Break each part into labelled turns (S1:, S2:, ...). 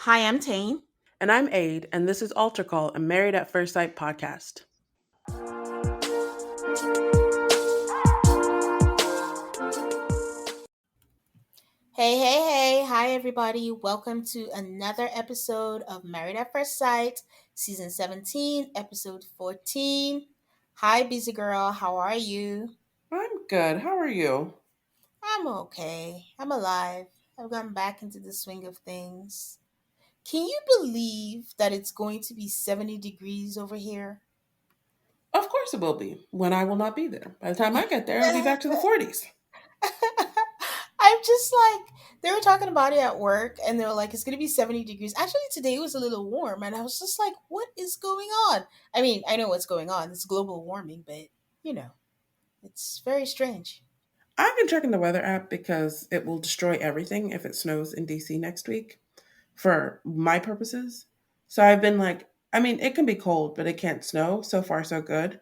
S1: Hi, I'm Tane.
S2: And I'm Aid, and this is Altar Call, a Married at First Sight podcast.
S1: Hey, hey, hey. Hi, everybody. Welcome to another episode of Married at First Sight, Season 17, Episode 14. Hi, busy girl. How are you?
S2: I'm good. How are you?
S1: I'm okay. I'm alive. I've gotten back into the swing of things. Can you believe that it's going to be 70 degrees over here?
S2: Of course it will be, when I will not be there. By the time I get there, it'll be back to the 40s.
S1: I'm just like, they were talking about it at work and they were like, it's going to be 70 degrees. Actually, today was a little warm and I was just like, what is going on? I mean, I know what's going on. It's global warming, but you know, it's very strange.
S2: I've been checking the weather app because it will destroy everything if it snows in DC next week for my purposes. So I've been like, it can be cold, but it can't snow. So far, so good.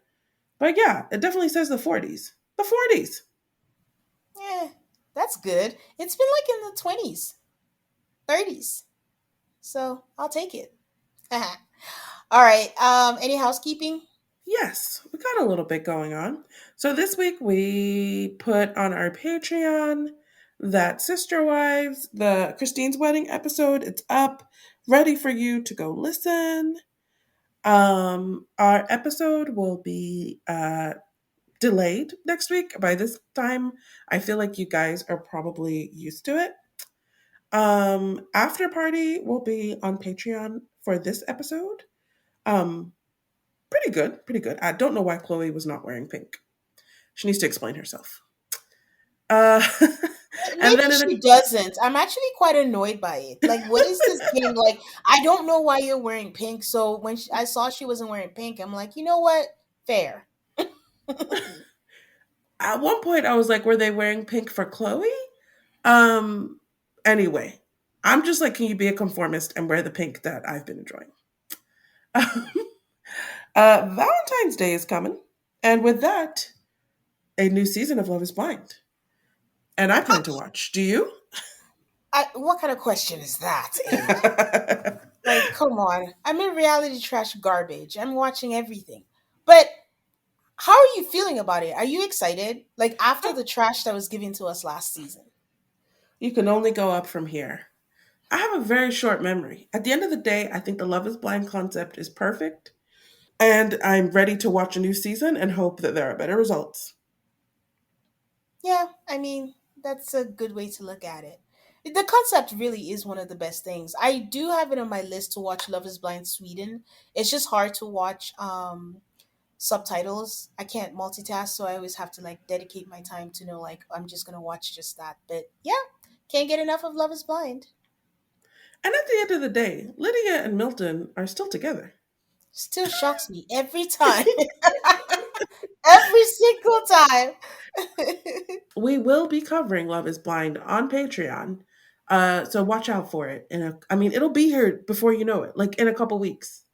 S2: But yeah, it definitely says the 40s. The 40s.
S1: Yeah, that's good. It's been like in the 20s, 30s. So I'll take it. All right. Any housekeeping?
S2: Yes, we got a little bit going on. So this week we put on our Patreon that Sister Wives, the Christine's wedding episode. It's up, ready for you to go listen. Our episode will be delayed next week. By this time, I feel like you guys are probably used to it. After party will be on Patreon for this episode. Um, Pretty good, pretty good. I don't know why Chloe was not wearing pink. She needs to explain herself. Uh, and
S1: Maybe
S2: then in a
S1: she doesn't. I'm actually quite annoyed by it. Like, what is this game? Like, I don't know why you're wearing pink. So when I saw she wasn't wearing pink, I'm like, you know what? Fair.
S2: at one point, I was like, were they wearing pink for Chloe? Um. Anyway, I'm just like, can you be a conformist and wear the pink that I've been enjoying? Valentine's Day is coming, and with that, a new season of Love Is Blind, and I plan to watch. Do you?
S1: What kind of question is that, Aid? Like, come on. I'm in reality trash garbage. I'm watching everything. But how are you feeling about it? Are you excited? Like, after the trash that was given to us last season?
S2: You can only go up from here. I have a very short memory. At the end of the day, I think the Love is Blind concept is perfect, and I'm ready to watch a new season and hope that there are better results.
S1: Yeah, I mean, that's a good way to look at it. The concept really is one of the best things. I do have it on my list to watch Love is Blind Sweden. It's just hard to watch subtitles. I can't multitask, so I always have to like dedicate my time to know like I'm just going to watch just that. But yeah, can't get enough of Love is Blind.
S2: And at the end of the day, Lydia and Milton are still together.
S1: Still shocks me every time. Every single time.
S2: We will be covering Love is Blind on Patreon. So watch out for it. It'll be here before you know it, like in a couple weeks.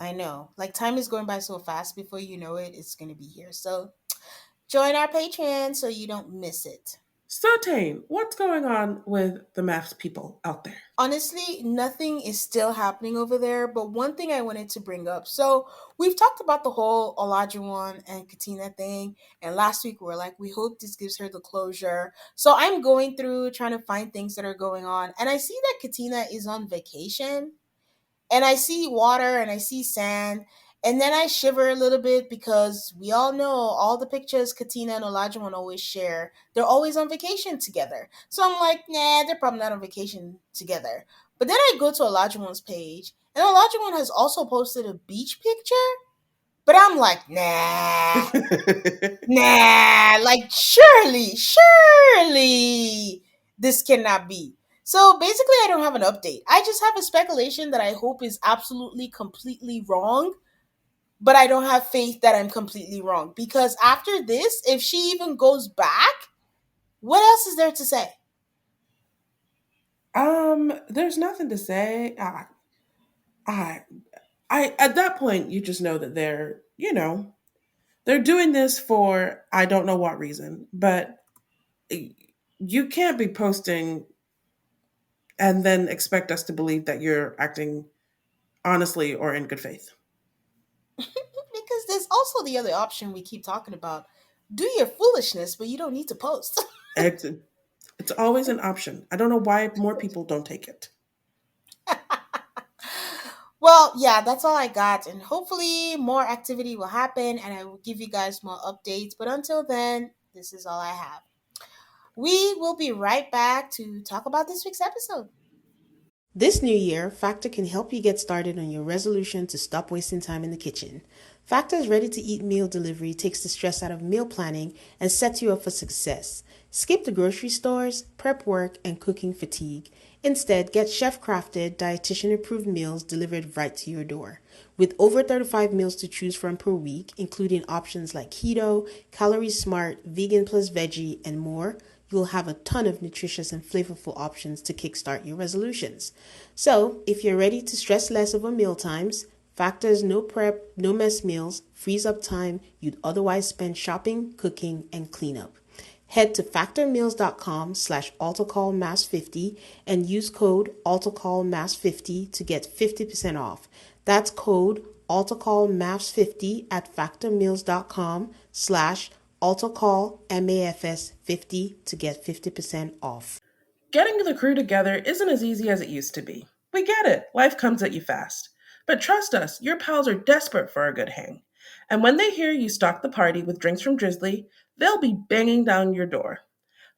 S1: I know. Like time is going by so fast before you know it, it's going to be here. So join our Patreon so you don't miss it.
S2: So, Tane, what's going on with the MAFS people out there?
S1: Honestly, nothing is still happening over there, but one thing I wanted to bring up. So, we've talked about the whole Olajuwon and Katina thing, and last week we were like, we hope this gives her the closure. So, I'm going through trying to find things that are going on, and I see that Katina is on vacation and I see water and I see sand. And then I shiver a little bit because we all know all the pictures Katina and Olajuwon always share. They're always on vacation together. So I'm like, nah, they're probably not on vacation together. But then I go to Olajuwon's page, and Olajuwon has also posted a beach picture. But I'm like, nah, nah, like surely, this cannot be. So basically, I don't have an update. I just have a speculation that I hope is absolutely, completely wrong, but I don't have faith that I'm completely wrong. Because after this, if she even goes back, what else is there to say?
S2: There's nothing to say. I, I, at that point, you just know that they're doing this for I don't know what reason, but you can't be posting and then expect us to believe that you're acting honestly or in good faith.
S1: Because there's also the other option we keep talking about. Do your foolishness, but you don't need to post.
S2: It's, it's always an option. I don't know why more people don't take it.
S1: Well, yeah, that's all I got. And hopefully, more activity will happen and I will give you guys more updates. But until then, this is all I have. We will be right back to talk about this week's episode. This new year, Factor can help you get started on your resolution to stop wasting time in the kitchen. Factor's ready to eat meal delivery takes the stress out of meal planning and sets you up for success. Skip the grocery stores, prep work, and cooking fatigue. Instead, get chef crafted, dietitian approved meals delivered right to your door. With over 35 meals to choose from per week, including options like keto, calorie smart, vegan plus veggie, and more, you'll have a ton of nutritious and flavorful options to kickstart your resolutions. So, if you're ready to stress less over meal times, Factor's no prep, no mess meals frees up time you'd otherwise spend shopping, cooking, and cleanup. Head to factormeals.com/AltocallMass50 and use code AltocallMass50 to get 50% off. That's code AltocallMass50 at factormeals.com slash AltocallMAFS50 to get 50% off.
S2: Getting the crew together isn't as easy as it used to be. We get it, life comes at you fast. But trust us, your pals are desperate for a good hang. And when they hear you stock the party with drinks from Drizzly, they'll be banging down your door.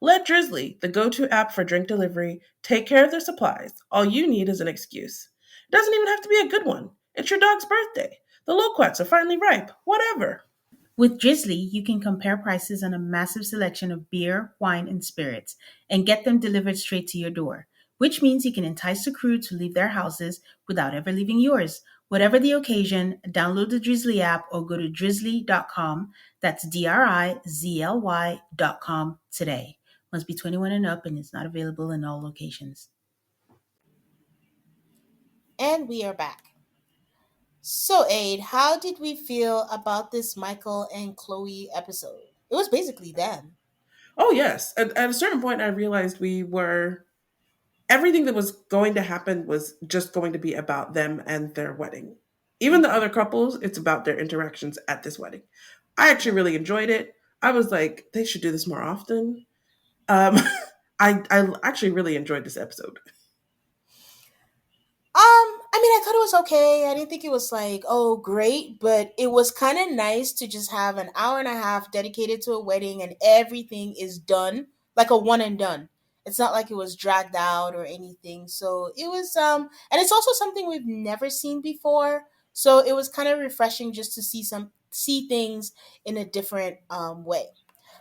S2: Let Drizzly, the go to app for drink delivery, take care of their supplies. All you need is an excuse. It doesn't even have to be a good one. It's your dog's birthday. The loquats are finally ripe. Whatever.
S3: With Drizzly, you can compare prices on a massive selection of beer, wine, and spirits and get them delivered straight to your door, which means you can entice the crew to leave their houses without ever leaving yours. Whatever the occasion, download the Drizzly app or go to drizzly.com. That's DRIZLY.com today. Must be 21 and up and it's not available in all locations.
S1: And we are back. So, Aid, how did we feel about this Michael and Chloe episode? It was basically them.
S2: Oh, yes. At a certain point, I realized everything that was going to happen was just going to be about them and their wedding. Even the
S1: Mhm.
S2: other couples, it's about their interactions at this wedding. I actually really enjoyed it. I was like, they should do this more often. Um, I actually really enjoyed this episode.
S1: I mean, I thought it was okay. I didn't think it was like, oh, great, but it was kind of nice to just have an hour and a half dedicated to a wedding and everything is done, like a one and done. It's not like it was dragged out or anything. So it was, and it's also something we've never seen before. So it was kind of refreshing just to see things in a different way.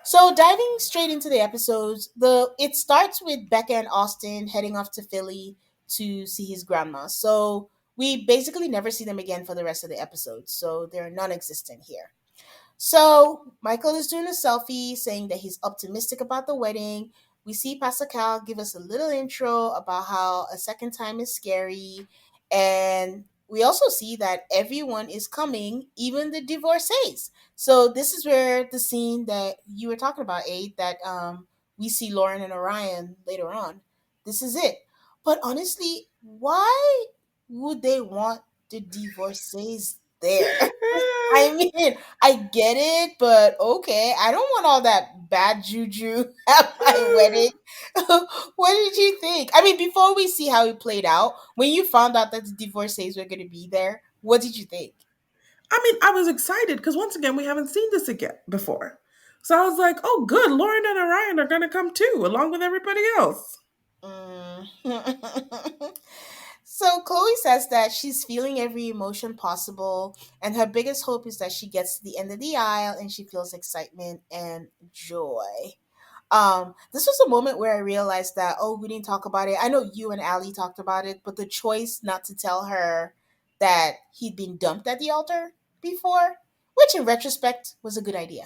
S1: So diving straight into the episodes, the it starts with Becca and Austin heading off to Philly to see his grandma. So we basically never see them again for the rest of the episode. So they're non-existent here. So Michael is doing a selfie saying that he's optimistic about the wedding. We see Pascal give us a little intro about how a second time is scary. And we also see that everyone is coming, even the divorcees. So this is where the scene that you were talking about, Aid, that we see Lauren and Orion later on. This is it. But honestly, why would they want the divorcees there? I mean, I get it, but okay. I don't want all that bad juju at my wedding. What did you think? I mean, before we see how it played out, when you found out that the divorcees were going to be there, what did you think?
S2: I mean, I was excited because once again, we haven't seen this again before. So I was like, oh, good. Lauren and Orion are going to come too, along with everybody else.
S1: Mm. So Chloe says that she's feeling every emotion possible, and her biggest hope is that she gets to the end of the aisle and she feels excitement and joy. This was a moment where I realized that, oh, we didn't talk about it. I know you and Ali talked about it, but the choice not to tell her that he'd been dumped at the altar before, which in retrospect was a good idea.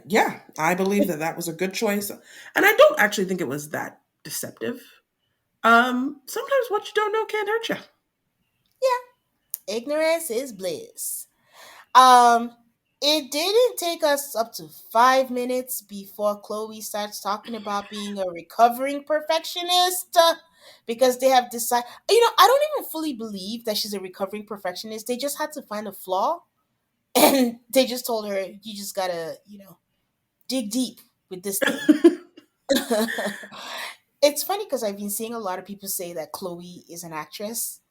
S2: Yeah, I believe that that was a good choice. And I don't actually think it was that deceptive. Sometimes what you don't know can't hurt
S1: Yeah, ignorance is bliss. Um, It didn't take us up to 5 minutes before Chloe starts talking about being a recovering perfectionist, because they have decided. I don't even fully believe that she's a recovering perfectionist. They just had to find a flaw, and they just told her, you just gotta, dig deep with this thing. It's funny because I've been seeing a lot of people say that Chloe is an actress.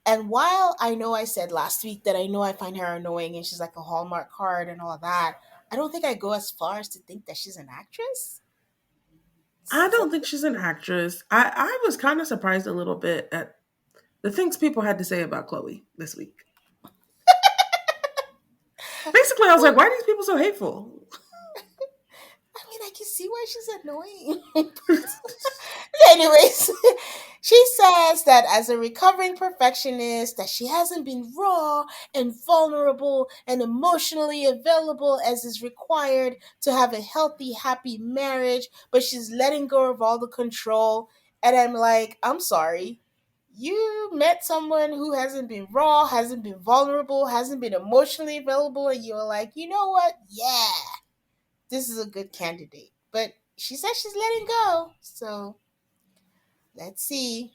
S1: And while I know I said last week that I know I find her annoying and she's like a Hallmark card and all of that, I don't think I go as far as to think that she's an actress.
S2: I
S1: So,
S2: don't think she's an actress. I was kind of surprised a little bit at the things people had to say about Chloe this week. Basically, I was like, why are these people so hateful?
S1: I mean, I can see why she's annoying. Anyways, she says that as a recovering perfectionist, that she hasn't been raw and vulnerable and emotionally available as is required to have a healthy, happy marriage, but she's letting go of all the control. And I'm like, I'm sorry. You met someone who hasn't been raw, hasn't been vulnerable, hasn't been emotionally available, and you're like, you know what? Yeah, this is a good candidate. But she says she's letting go. So let's see.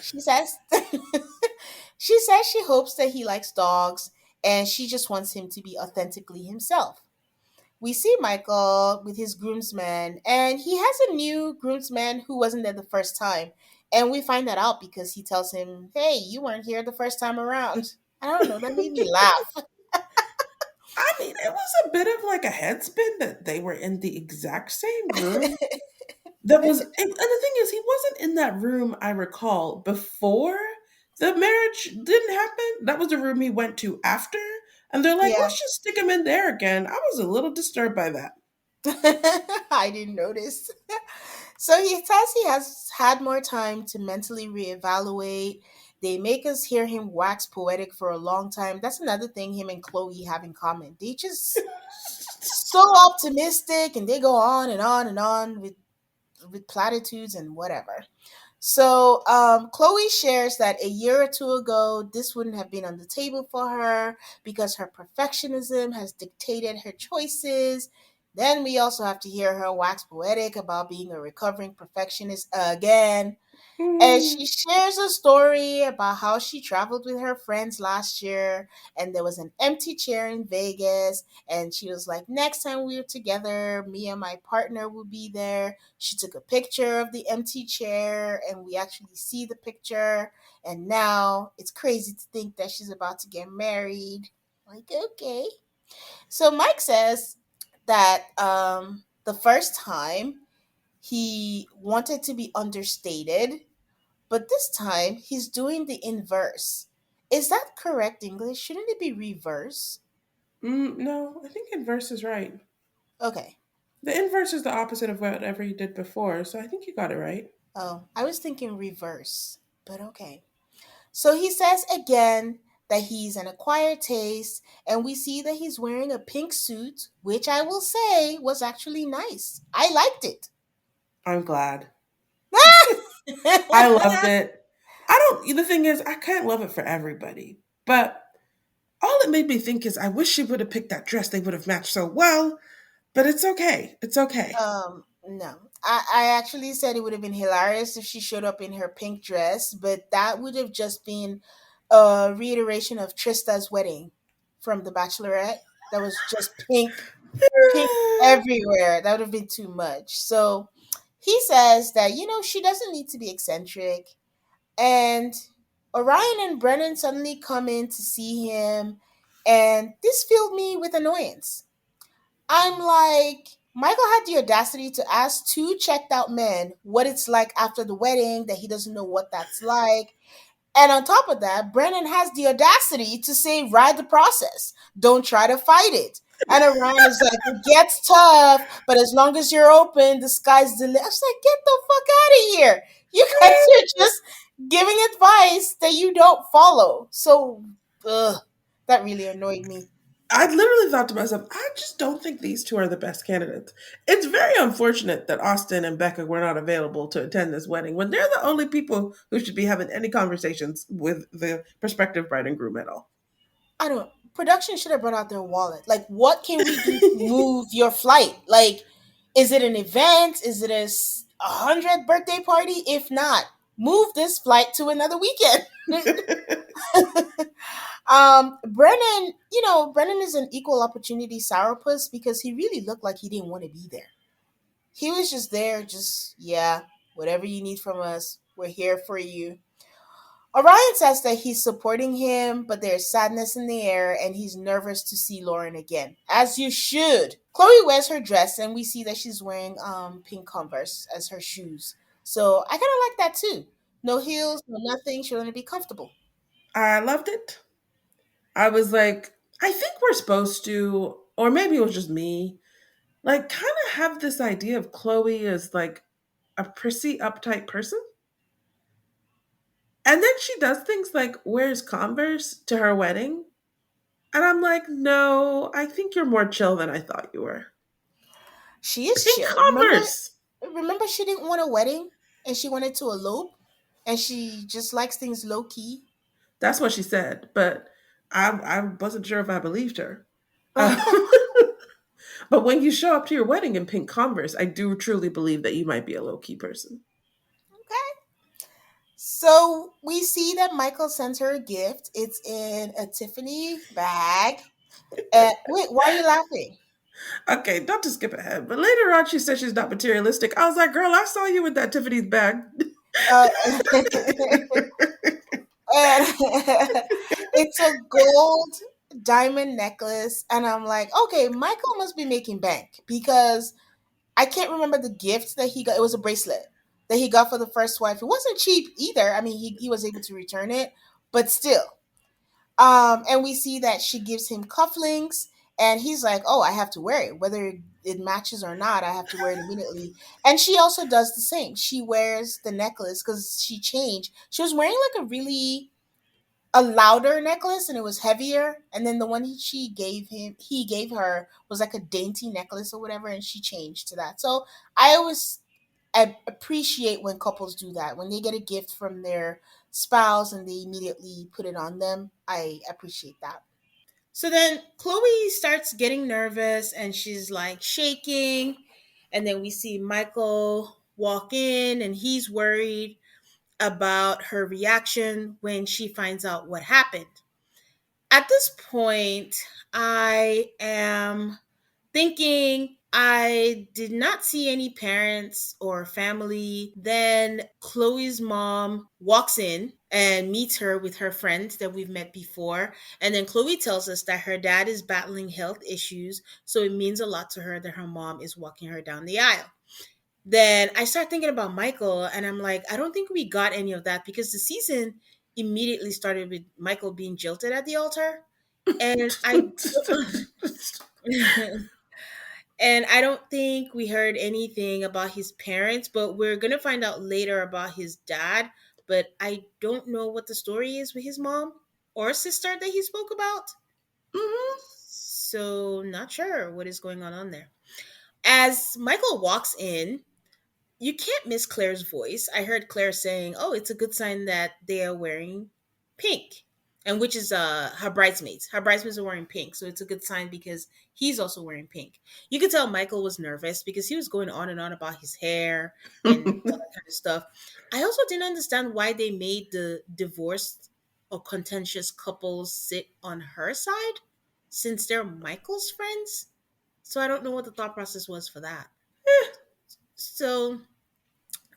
S1: She says she hopes that he likes dogs and she just wants him to be authentically himself. We see Michael with his groomsman, and he has a new groomsman who wasn't there the first time. And we find that out because he tells him, "Hey, you weren't here the first time around." I don't know, that made me laugh.
S2: I mean, it was a bit of like a headspin that they were in the exact same room. That was, and the thing is, he wasn't in that room, I recall, before the marriage didn't happen. That was the room he went to after. And they're like,
S1: Yeah.
S2: let's just stick him in there again. I was a little disturbed by that.
S1: I didn't notice. So he says he has had more time to mentally reevaluate. They make us hear him wax poetic for a long time. That's another thing him and Chloe have in common. They just so optimistic and they go on and on and on with platitudes and whatever. So Chloe shares that a year or two ago, this wouldn't have been on the table for her because her perfectionism has dictated her choices. Then we also have to hear her wax poetic about being a recovering perfectionist again. And
S2: Hmm.
S1: she shares a story about how she traveled with her friends last year and there was an empty chair in Vegas. And she was like, next time we are together, me and my partner will be there. She took a picture of the empty chair and we actually see the picture. And now it's crazy to think that she's about to get married. Like, okay. So Mike says that the first time he wanted to be understated, but this time he's doing the inverse. Is that correct English? Shouldn't it be reverse?
S2: No, I think inverse is right.
S1: Okay.
S2: The inverse is the opposite of whatever you did before, so I think you got it right.
S1: Oh, I was thinking reverse, but okay. So he says again that he's an acquired taste, and we see that he's wearing a pink suit, which I will say was actually nice. I liked it.
S2: I'm glad. I loved it. I don't, the thing is, I can't love it for everybody, but all it made me think is I wish she would have picked that dress. They would have matched so well, but it's okay. It's okay.
S1: No. I actually said it would have been hilarious if she showed up in her pink dress, but that would have just been a reiteration of Trista's wedding from The Bachelorette. That was just pink everywhere. That would have been too much. So he says that, she doesn't need to be eccentric. And Orion and Brennan suddenly come in to see him, and this filled me with annoyance. I'm like, Michael had the audacity to ask two checked out men what it's like after the wedding, that he doesn't know what that's like. And on top of that, Brennan has the audacity to say, ride the process. Don't try to fight it. And Orion is like, it gets tough, but as long as you're open, the sky's the limit. I was like, get the fuck out of here. You guys are just giving advice that you don't follow. So, that really annoyed me.
S2: I literally thought to myself, I just don't think these two are the best candidates. It's very unfortunate that Austin and Becca were not available to attend this wedding when they're the only people who should be having any conversations with the prospective bride and groom at all.
S1: I don't. production should have brought out their wallet. Like, what can we do to move your flight? Like, is it an event? Is it a 100th birthday party? If not, move this flight to another weekend. Brennan, Brennan is an equal opportunity sourpuss because he really looked like he didn't want to be there. He was just there, just, yeah, whatever you need from us, we're here for you. Orion says that he's supporting him, but there's sadness in the air and he's nervous to see Lauren again. As you should. Chloe wears her dress and we see that she's wearing pink Converse as her shoes. So I kind of like that too. No heels, no nothing. She want to be comfortable.
S2: I loved it. I was like, I think we're supposed to, or maybe it was just me, like kind of have this idea of Chloe as like a prissy, uptight person. And then she does things like wears Converse to her wedding. And I'm like, no, I think you're more chill than I thought you were.
S1: She is
S2: Pink
S1: chill. Remember,
S2: Converse.
S1: remember she didn't want a wedding and she wanted to elope and she just likes things low key.
S2: That's what she said. But I wasn't sure if I believed her. Uh, but when you show up to your wedding in pink Converse, I do truly believe that you might be a low key person.
S1: Okay. So we see that Michael sends her a gift. It's in a Tiffany bag. Wait, why are you laughing?
S2: Okay, not to skip ahead, but later on she said she's not materialistic. I was like, girl, I saw you with that Tiffany's bag.
S1: Uh, and it's a gold diamond necklace. And I'm like, okay, Michael must be making bank because I can't remember the gift that he got. It was a bracelet that he got for the first wife. It wasn't cheap either. I mean, he was able to return it, but still. And we see that she gives him cufflinks, and he's like, "Oh, I have to wear it, whether it matches or not. I have to wear it immediately." And she also does the same. She wears the necklace because she changed. She was wearing like a louder necklace, and it was heavier. And then the one he gave her was like a dainty necklace or whatever, and she changed to that. So I appreciate when couples do that. When they get a gift from their spouse and they immediately put it on them, I appreciate that. So then Chloe starts getting nervous and she's like shaking. And then we see Michael walk in and he's worried about her reaction when she finds out what happened. At this point, I am thinking I did not see any parents or family. Then Chloe's mom walks in and meets her with her friend that we've met before. And then Chloe tells us that her dad is battling health issues. So it means a lot to her that her mom is walking her down the aisle. Then I start thinking about Michael and I'm like, I don't think we got any of that because the season immediately started with Michael being jilted at the altar. And I And I don't think we heard anything about his parents, but we're going to find out later about his dad. But I don't know what the story is with his mom or sister that he spoke about.
S2: Mhm.
S1: So, not sure what is going on there. As Michael walks in, you can't miss Claire's voice. I heard Claire saying, "Oh, it's a good sign that they are wearing pink," and which is her bridesmaids. Her bridesmaids are wearing pink, so it's a good sign because he's also wearing pink. You could tell Michael was nervous because he was going on and on about his hair and all that kind of stuff. I also didn't understand why they made the divorced or contentious couples sit on her side since they're Michael's friends. So I don't know what the thought process was for that. So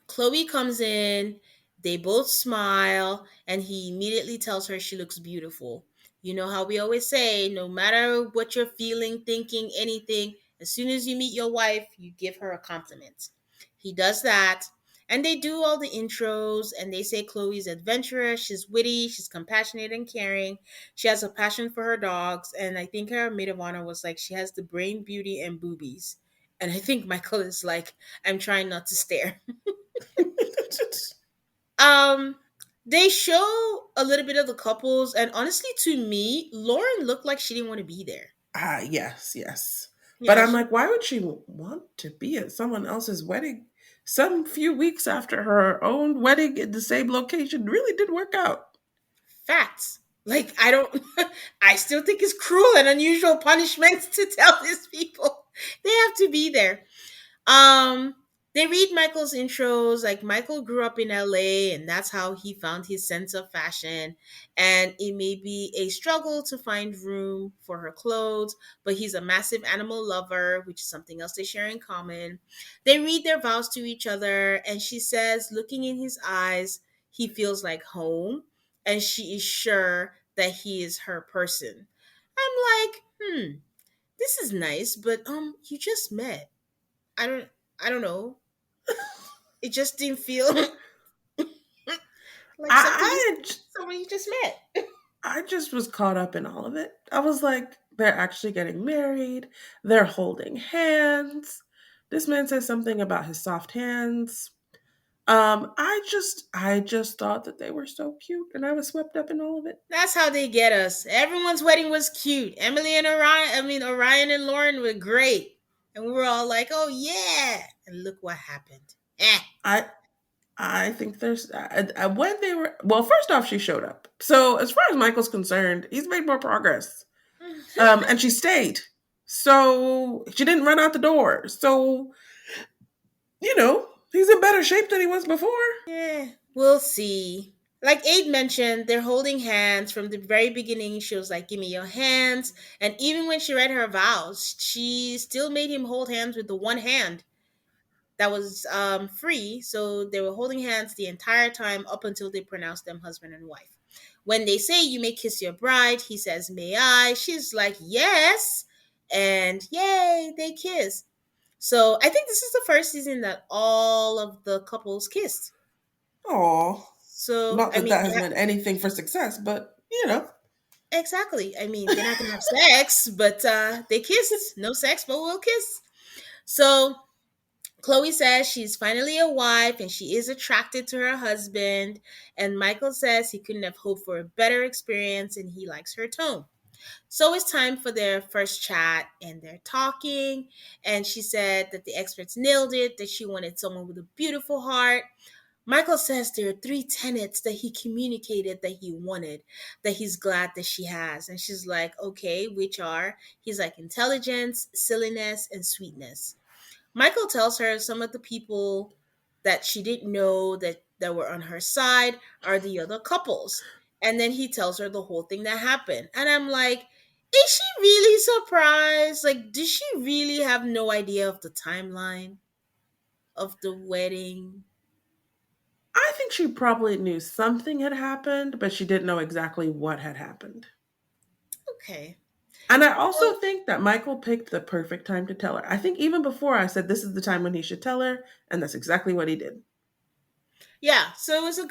S1: Chloe comes in, they both smile, and he immediately tells her she looks beautiful. You know how we always say, no matter what you're feeling, thinking, anything, as soon as you meet your wife, you give her a compliment. He does that, and they do all the intros, and they say Chloe's adventurous, she's witty, she's compassionate and caring, she has a passion for her dogs, and I think her maid of honor was like, she has the brain, beauty, and boobies. And I think Michael is like, I'm trying not to stare. Um, they show a little bit of the couples, and honestly, to me, Lauren looked like she didn't want to be there.
S2: Yes, yes. But
S1: Yeah,
S2: I'm like, why would she want to be at someone else's wedding? Some few weeks after her own wedding in the same location really did work out.
S1: facts. Like, I don't, I still think it's cruel and unusual punishments to tell these people they have to be there. Um, they read Michael's intros. Like, Michael grew up in LA, and that's how he found his sense of fashion. And it may be a struggle to find room for her clothes, but he's a massive animal lover, which is something else they share in common. They read their vows to each other, and she says, looking in his eyes, he feels like home, and she is sure that he is her person. I'm like, this is nice, but you just met. I don't I don't know. It just didn't feel like
S2: I, I,
S1: someone you just met.
S2: I just was caught up in all of it. I was like, they're actually getting married. They're holding hands. This man says something about his soft hands. I just thought that they were so cute, and I was swept up in all of it.
S1: That's how they get us. Everyone's wedding was cute. Emily and Orion, Orion and Lauren were great. And we were all like, "Oh yeah." And look what happened. Eh.
S2: I I think there's when they were well. First off, she showed up. So as far as Michael's concerned, he's made more progress. And she stayed. So she didn't run out the door. So he's in better shape than he was before.
S1: Yeah, we'll see. Like Aid mentioned, they're holding hands from the very beginning. She was like, "Give me your hands." And even when she read her vows, she still made him hold hands with the one hand that was free. So they were holding hands the entire time up until they pronounced them husband and wife. When they say, "You may kiss your bride," he says, "May I?" She's like, "Yes." And yay, they kiss. So I think this is the first season that all of the couples kissed.
S2: Oh,
S1: So,
S2: not that that has meant anything for success, but
S1: exactly. I mean, they're not going to have sex, but they kissed. No sex, but we'll kiss. So, Chloe says she's finally a wife and she is attracted to her husband. And Michael says he couldn't have hoped for a better experience and he likes her tone. So it's time for their first chat and they're talking. And she said that the experts nailed it, that she wanted someone with a beautiful heart. Michael says there are three tenets that he communicated that he wanted, that he's glad that she has. And she's like, okay, which are? He's like, intelligence, silliness, and sweetness. Michael tells her some of the people that she didn't know that were on her side are the other couples. And then he tells her the whole thing that happened. And I'm like, is she really surprised? Like, does she really have no idea of the timeline of the wedding?
S2: I think she probably knew something had happened, but she didn't know exactly what had happened.
S1: Okay.
S2: And I also
S1: Well,
S2: think that Michael picked the perfect time to tell her. I think even before I said this is the time when he should tell her, and that's exactly what he did.
S1: yeah, so it was a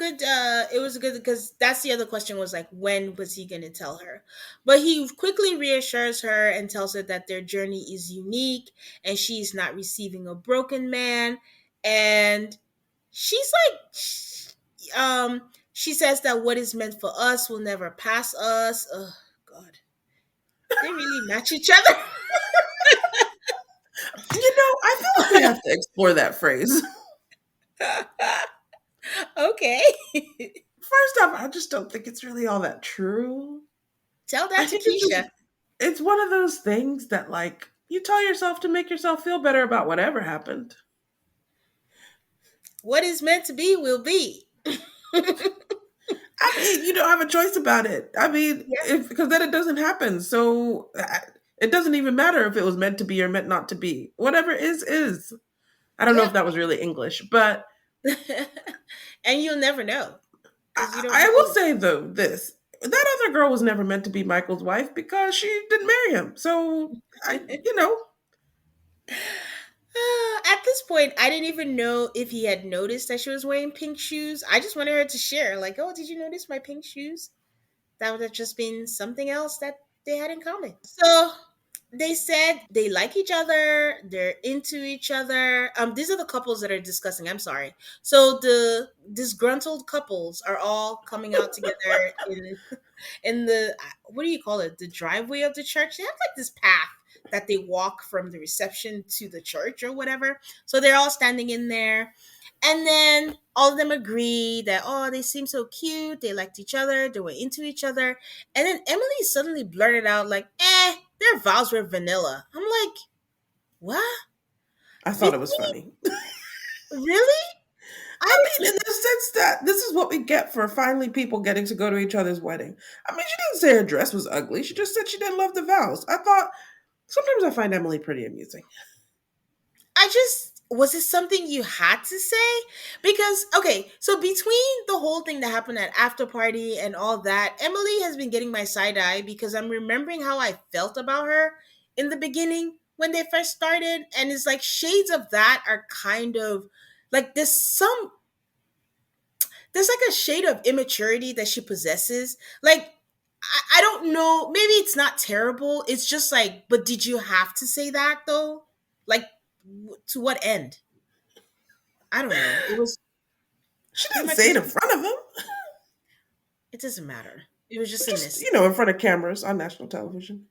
S1: good because that's the other question was like when was he going to tell her? But he quickly reassures her and tells her that their journey is unique and she's not receiving a broken man and she's like she says that what is meant for us will never pass us. Oh god. They really match each other.
S2: I feel like we have to explore that phrase.
S1: Okay.
S2: First off, I just don't think it's really all that true.
S1: Tell
S2: I
S1: that to
S2: think it's just
S1: Keisha.
S2: it's one of those things that like you tell yourself to make yourself feel better about whatever happened.
S1: What is meant to be will be.
S2: I mean, you don't have a choice about it. I mean, if because then it doesn't happen. So it doesn't even matter if it was meant to be or meant not to be. Whatever is. I don't know
S1: Yeah.
S2: if that was really English, but
S1: And you'll never know because you don't
S2: I will
S1: know.
S2: say though this: that other girl was never meant to be Michael's wife because she didn't marry him. So
S1: At this point, I didn't even know if he had noticed that she was wearing pink shoes. I just wanted her to share, like, "Oh, did you notice my pink shoes?" That would have just been something else that they had in common. So they said they like each other, they're into each other. These are the couples that are discussing. I'm sorry. So the disgruntled couples are all coming out together in the what do you call it? The driveway of the church. They have like this path that they walk from the reception to the church or whatever. So they're all standing in there And then all of them agree that, oh, they seem so cute, they liked each other, they were into each other. And then Emily suddenly blurted out, like, their vows were vanilla. I'm like, what?
S2: I thought it was
S1: Between,
S2: funny.
S1: really?
S2: I
S1: I
S2: mean, in the sense that this is what we get for finally people getting to go to each other's wedding. I mean, she didn't say her dress was ugly. She just said she didn't love the vows. I thought sometimes I find Emily pretty amusing.
S1: I just, was it something you had to say? Because okay, so between the whole thing that happened at after party and all that, Emily has been getting my side eye because I'm remembering how I felt about her in the beginning when they first started, and it's like shades of that are kind of like there's like a shade of immaturity that she possesses. Like I don't know, maybe it's not terrible. It's just like, but did you have to say that though? Like to what end? I don't know. It was
S2: She
S1: pretty
S2: didn't
S1: much
S2: say it
S1: just,
S2: in front of him,
S1: it doesn't matter. It was just a
S2: just,
S1: miss.
S2: in front of cameras on national television.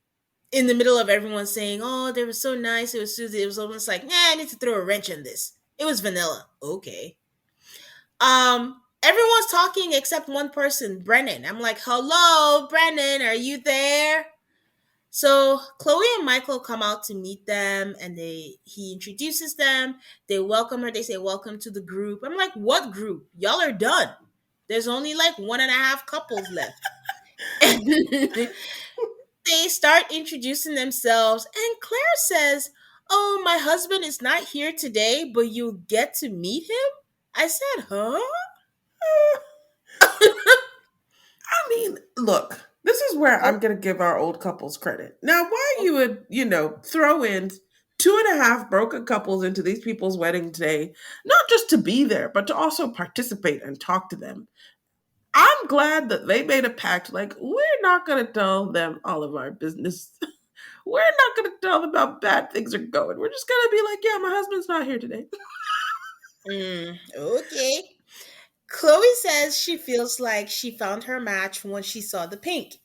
S1: In the middle of everyone saying, "Oh, they were so nice," it was Susie. It was almost like, "Nah, I need to throw a wrench in this." It was vanilla. Okay. Everyone's talking except one person, Brennan. I'm like, "Hello, Brennan, are you there?" So Chloe and Michael come out to meet them, and he introduces them. They welcome her. They say, "Welcome to the group." I'm like, "What group? Y'all are done. There's only like one and a half couples left." They start introducing themselves, and Claire says, "Oh, my husband is not here today, but you'll get to meet him." I said, "Huh?"
S2: I mean, look, this is where I'm going to give our old couples credit. Now, why
S1: Oh,
S2: you would, throw in 2.5 broken couples into these people's wedding today, not just to be there, but to also participate and talk to them. I'm glad that they made a pact like, we're not going to tell them all of our business. We're not going to tell them how bad things are going. We're just going to be like, yeah, my husband's not here today.
S1: okay. Chloe says she feels like she found her match when she saw the pink.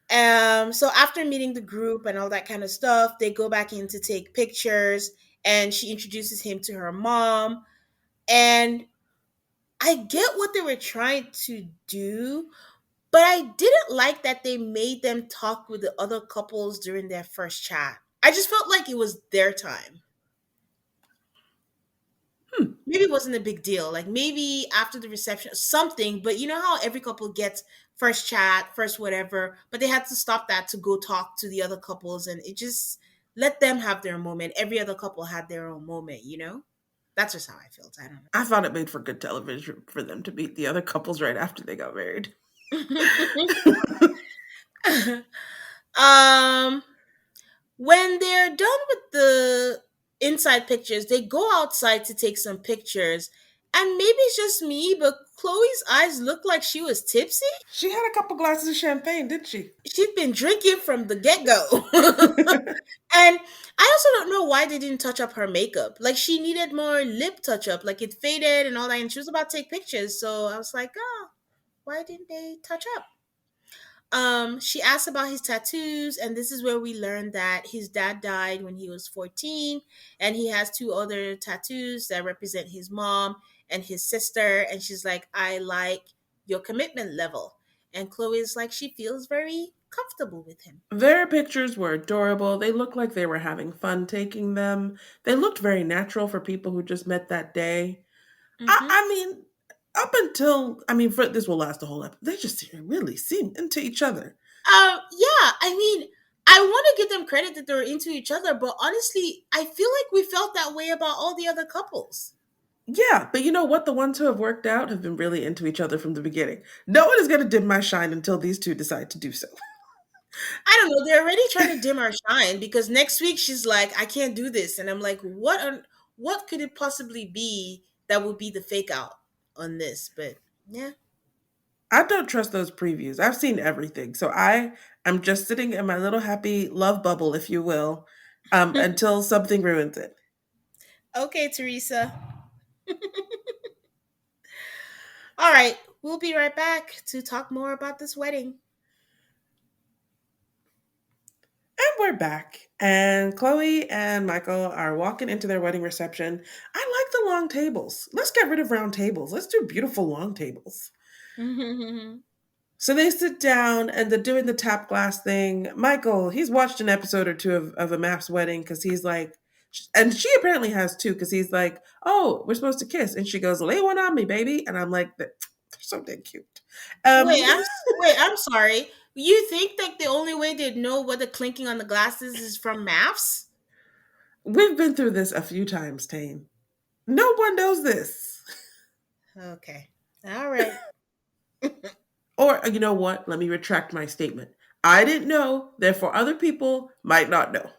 S1: So after meeting the group and all that kind of stuff, they go back in to take pictures, and she introduces him to her mom. And I get what they were trying to do, but I didn't like that they made them talk with the other couples during their first chat. I just felt like it was their time.
S2: Hmm.
S1: Maybe it wasn't a big deal. Like maybe after the reception, something, but you know how every couple gets first chat, first whatever, but they had to stop that to go talk to the other couples, and it just let them have their moment. Every other couple had their own moment, you know? That's just how I felt. I
S2: I thought it made for good television for them to meet the other couples right after they got married.
S1: don't know. When they're done with the inside pictures, they go outside to take some pictures. And maybe it's just me, but Chloe's eyes looked like she was tipsy.
S2: She had a couple glasses of champagne, didn't she?
S1: She'd been drinking from the get go. And I also don't know why they didn't touch up her makeup. Like she needed more lip touch up. Like it faded and all that. And she was about to take pictures. So I was like, oh, why didn't they touch up? She asked about his tattoos, and this is where we learned that his dad died when he was 14, and he has two other tattoos that represent his mom and his sister. And she's like, I like your commitment level. And Chloe is like, she feels very comfortable with him.
S2: Their pictures were adorable. They looked like they were having fun taking them. They looked very natural for people who just met that day.
S1: Mm-hmm.
S2: I mean, up until, for this will last the whole episode, they just really seemed into each other.
S1: Yeah, I mean, I want to give them credit that they're into each other, but honestly, I feel like we felt that way about all the other couples.
S2: Yeah, but you know what? The ones who have worked out have been really into each other from the beginning. No one is going to dim my shine until these two decide to do so.
S1: I don't know. They're already trying to dim our shine because next week she's like, "I can't do this," and I'm like, what could it possibly be that would be the fake out on this?" But yeah,
S2: I don't trust those previews. I've seen everything. So I am just sitting in my little happy love bubble, if you will, until something ruins it.
S1: okay, Teresa. All right, we'll be right back to talk more about this wedding.
S2: And we're back, and Chloe and Michael are walking into their wedding reception. I like the long tables. Let's get rid of round tables. Let's do beautiful long tables. So they sit down and they're doing the tap glass thing. Michael, he's watched an episode or two of a MAFS wedding because he's like, and she apparently has too because he's like, oh, we're supposed to kiss. And she goes, lay one on me, baby. And I'm like, they're so dang cute.
S1: Wait,
S2: Um,
S1: I'm sorry. You think that the only way they'd know what the clinking on the glasses is from maths?
S2: we've been through this a few times, Tane. No one knows this.
S1: Okay. All right.
S2: Or, you know what? Let me retract my statement. I didn't know, therefore, other people might not know.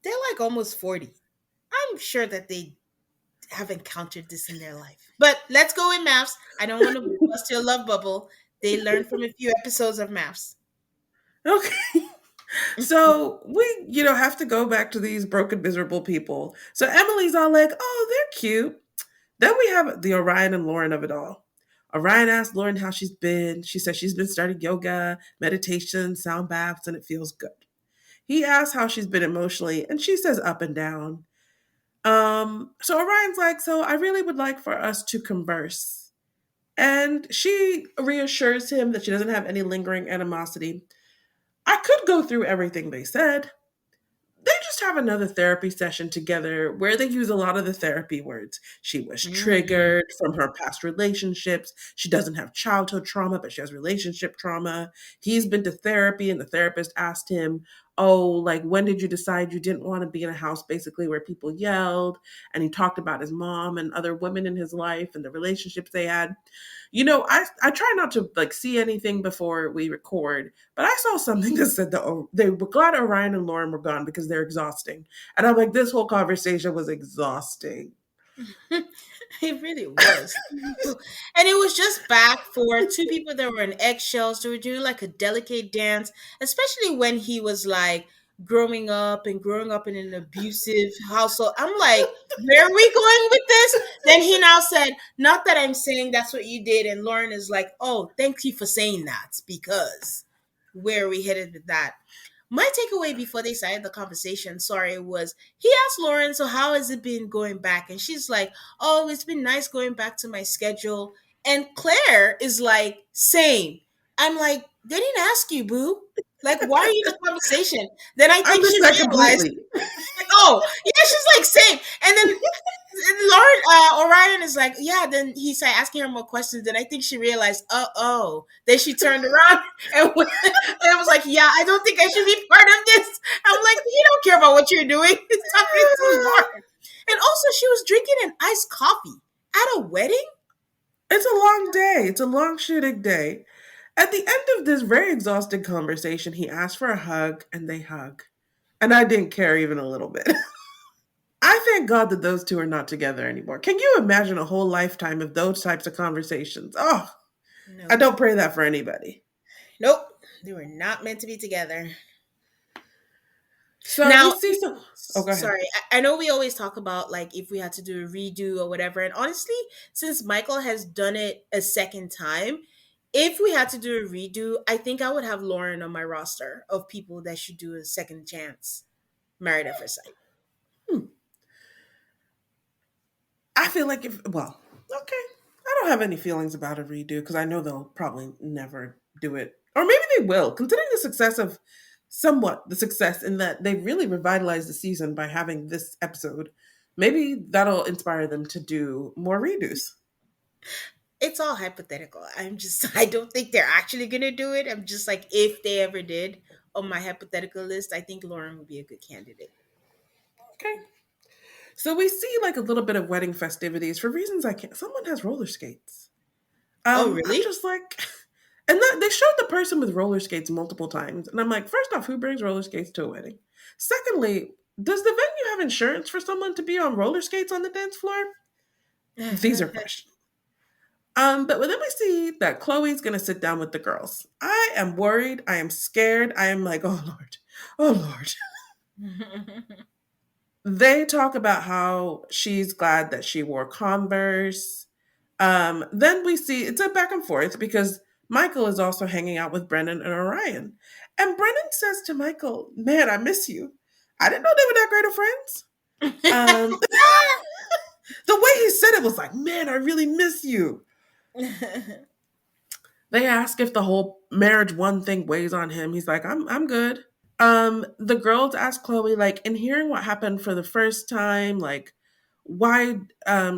S1: They're like almost 40. I'm sure that they have encountered this in their life. But let's go with maths. I don't want to bust your love bubble. They learned from a few episodes of maths.
S2: Okay. So we, have to go back to these broken, miserable people. So Emily's all like, oh, they're cute. Then we have the Orion and Lauren of it all. Orion asked Lauren how she's been. She said she's been starting yoga, meditation, sound baths, and it feels good. He asked how she's been emotionally, and she says up and down. So Orion's like, so I really would like for us to converse. And she reassures him that she doesn't have any lingering animosity. I could go through everything they said. They just have another therapy session together where they use a lot of the therapy words. She was
S1: Mm.
S2: triggered from her past relationships. She doesn't have childhood trauma, but she has relationship trauma. He's been to therapy, and the therapist asked him, oh, like, when did you decide you didn't want to be in a house basically where people yelled? And he talked about his mom and other women in his life and the relationships they had. I try not to like see anything before we record, but I saw something that said that they were glad Orion and Lauren were gone because they're exhausting. And I'm like, this whole conversation was exhausting.
S1: It really was. And it was just back for two people that were in eggshells. They were doing like a delicate dance, especially when he was like growing up in an abusive household. I'm like, where are we going with this? Then he now said, not that I'm saying that's what you did. And Lauren is like, oh, thank you for saying that because where are we headed with that? My takeaway before they started the conversation, sorry, was he asked Lauren, so how has it been going back? And she's like, oh, it's been nice going back to my schedule. And Claire is like, same. I'm like, they didn't ask you, boo. Like, why are you in the conversation? Then I
S2: I
S1: think she
S2: missed that
S1: realized,
S2: completely.
S1: oh, yeah, she's like, same. And then Lauren, Orion is like, yeah. Then he started asking her more questions. Then I think she realized, oh. Then she turned around and, and was like, yeah, I don't think I should be part of this. I'm like, you don't care about what you're doing. He's talking to Lauren. And also, she was drinking an iced coffee at a wedding.
S2: It's a long day. It's a long shooting day. At the end of this very exhausting conversation, he asked for a hug and they hug. And I didn't care even a little bit. I thank God that those two are not together anymore. Can you imagine a whole lifetime of those types of conversations? Oh, I
S1: Nope.
S2: don't pray that for anybody.
S1: Nope. They were not meant to be together.
S2: So we
S1: Now,
S2: see some. Oh, go ahead.
S1: sorry, I know we always talk about like if we had to do a redo or whatever. And honestly, since Michael has done it a second time, if we had to do a redo, I think I would have Lauren on my roster of people that should do a second chance. Married at first sight.
S2: Hmm. I feel like well, okay. I don't have any feelings about a redo because I know they'll probably never do it. Or maybe they will, considering the success of somewhat the success in that they really revitalized the season by having this episode. Maybe that'll inspire them to do more redos.
S1: It's all hypothetical. I don't think they're actually gonna do it. I'm just like, if they ever did on my hypothetical list, I think Lauren would be a good candidate.
S2: Okay. So we see like a little bit of wedding festivities for reasons I can't. Someone has roller skates.
S1: Oh,
S2: I'm
S1: really?
S2: just like, and they showed the person with roller skates multiple times, and I'm like, first off, who brings roller skates to a wedding? Secondly, does the venue have insurance for someone to be on roller skates on the dance floor? These are questions. But then we see that Chloe's gonna sit down with the girls. I am worried. I am scared. I am like, oh Lord, oh Lord. They talk about how she's glad that she wore Converse. Then we see it's a back and forth because Michael is also hanging out with Brennan and Orion. And Brennan says to Michael, "Man, I miss you. I didn't know they were that great of friends." Um, the way he said it was like, "Man, I really miss you." They ask if the whole marriage one thing weighs on him. He's like, I'm good. The girls ask Chloe, like, in hearing what happened for the first time, like, why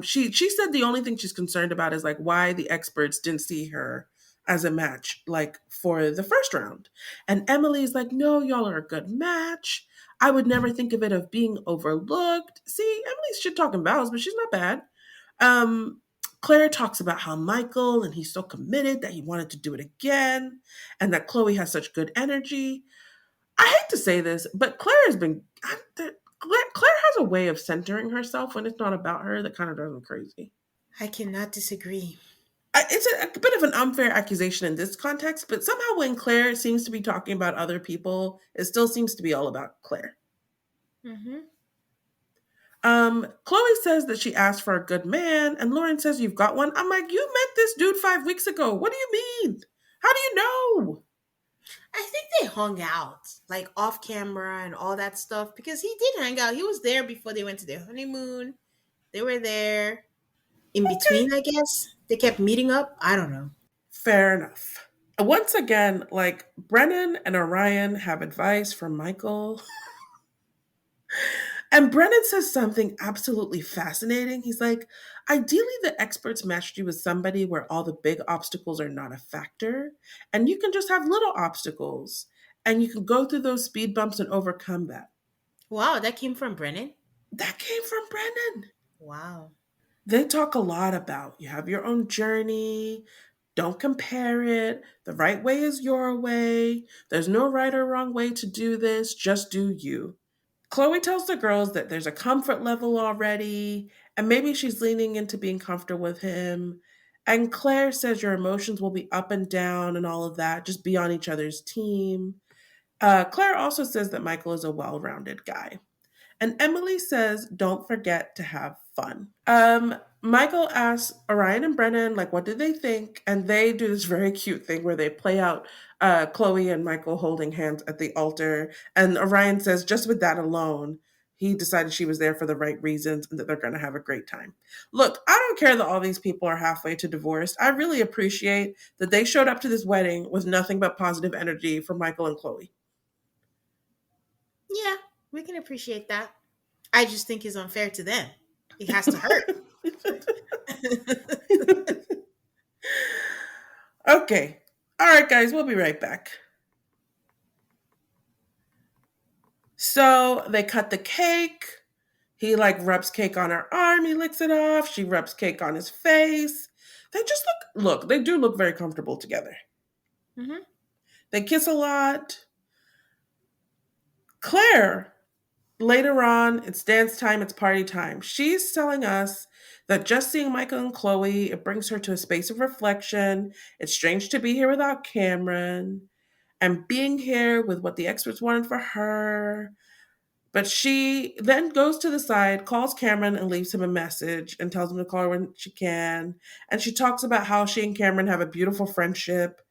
S2: she said the only thing she's concerned about is like why the experts didn't see her as a match, like for the first round. And Emily's like, no, y'all are a good match. I would never think of it of being overlooked. See, Emily's shit talking vows, but she's not bad. Um, Claire talks about how Michael and he's so committed that he wanted to do it again, and that Chloe has such good energy. I hate to say this, but Claire has been. Claire has a way of centering herself when it's not about her that kind of drives me crazy.
S1: I cannot disagree.
S2: It's a bit of an unfair accusation in this context, but somehow when Claire seems to be talking about other people, it still seems to be all about Claire.
S1: Hmm.
S2: Chloe says that she asked for a good man, and Lauren says you've got one. I'm like, you met this dude 5 weeks ago. What do you mean? How do you know?
S1: I think they hung out like off camera and all that stuff because he did hang out. He was there before they went to their honeymoon. They were there in
S2: Okay,
S1: between, I guess. They kept meeting up. I don't know.
S2: fair enough. Once again, like Brennan and Orion have advice from Michael. And Brennan says something absolutely fascinating. He's like, ideally, the experts matched you with somebody where all the big obstacles are not a factor, and you can just have little obstacles, and you can go through those speed bumps and overcome that.
S1: Wow, that came from Brennan.
S2: That came from Brennan.
S1: Wow.
S2: They talk a lot about you have your own journey. Don't compare it. The right way is your way. There's no right or wrong way to do this. Just do you. Chloe tells the girls that there's a comfort level already, and maybe she's leaning into being comfortable with him. And Claire says your emotions will be up and down and all of that. Just be on each other's team. Claire also says that Michael is a well rounded guy. And Emily says, don't forget to have fun. Michael asks Orion and Brennan, like, what did they think? And they do this very cute thing where they play out Chloe and Michael holding hands at the altar. And Orion says, just with that alone, he decided she was there for the right reasons and that they're going to have a great time. Look, I don't care that all these people are halfway to divorce. I really appreciate that they showed up to this wedding with nothing but positive energy from Michael and Chloe.
S1: Yeah, we can appreciate that. I just think it's unfair to them. It has to hurt.
S2: Okay. All right, guys, we'll be right back. So they cut the cake. He like rubs cake on her arm. He licks it off. She rubs cake on his face. They just look, they do look very comfortable together.
S1: Hmm.
S2: They kiss a lot. Claire, later on, it's dance time, it's party time. She's telling us that just seeing Michael and Chloe, it brings her to a space of reflection. It's strange to be here without Cameron and being here with what the experts wanted for her. But she then goes to the side, calls Cameron, and leaves him a message and tells him to call her when she can. And she talks about how she and Cameron have a beautiful friendship.